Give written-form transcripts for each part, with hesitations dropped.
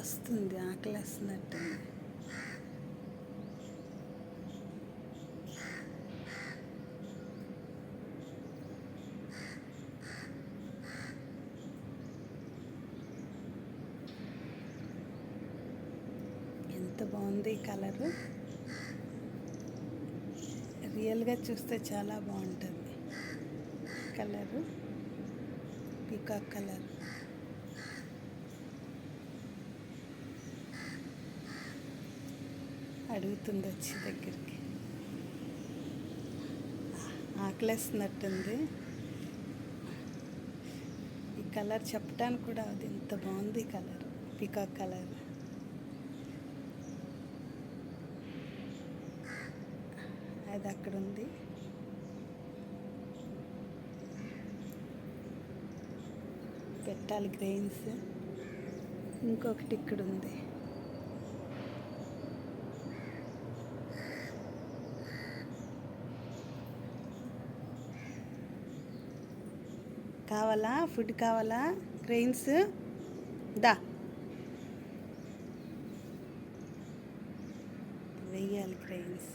వస్తుంది, ఆకలేస్తున్నట్టుంది. ఎంత బాగుంది ఈ కలరు. రియల్గా చూస్తే చాలా బాగుంటుంది కలరు, పీకాక్ కలర్. అడుగుతుంది వచ్చి దగ్గరికి. ఆకలేస్తున్నట్టుంది. ఈ కలర్ చెప్పడానికి కూడా అది ఎంత బాగుంది కలర్, పీకాక్ కలర్. అది అక్కడ ఉంది. పెట్టాలి గ్రెయిన్స్. ఇంకొకటి ఇక్కడ ఉంది. కావాలా ఫుడ్, కావాలా గ్రెయిన్స్? దా వెయ్యాలి గ్రెయిన్స్.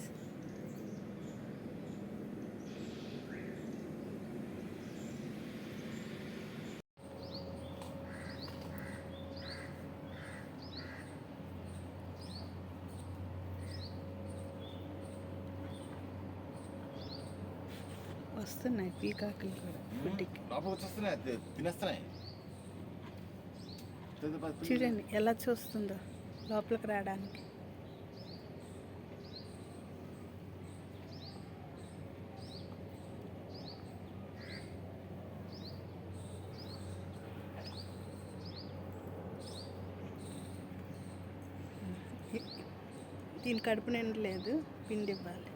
వస్తున్నాయి పీకాకులు కూడా ఫుడ్కి. చూడండి ఎలా చూస్తుందో లోపలికి రావడానికి. దీని కడుపు నిండలేదు, పిండి ఇవ్వాలి.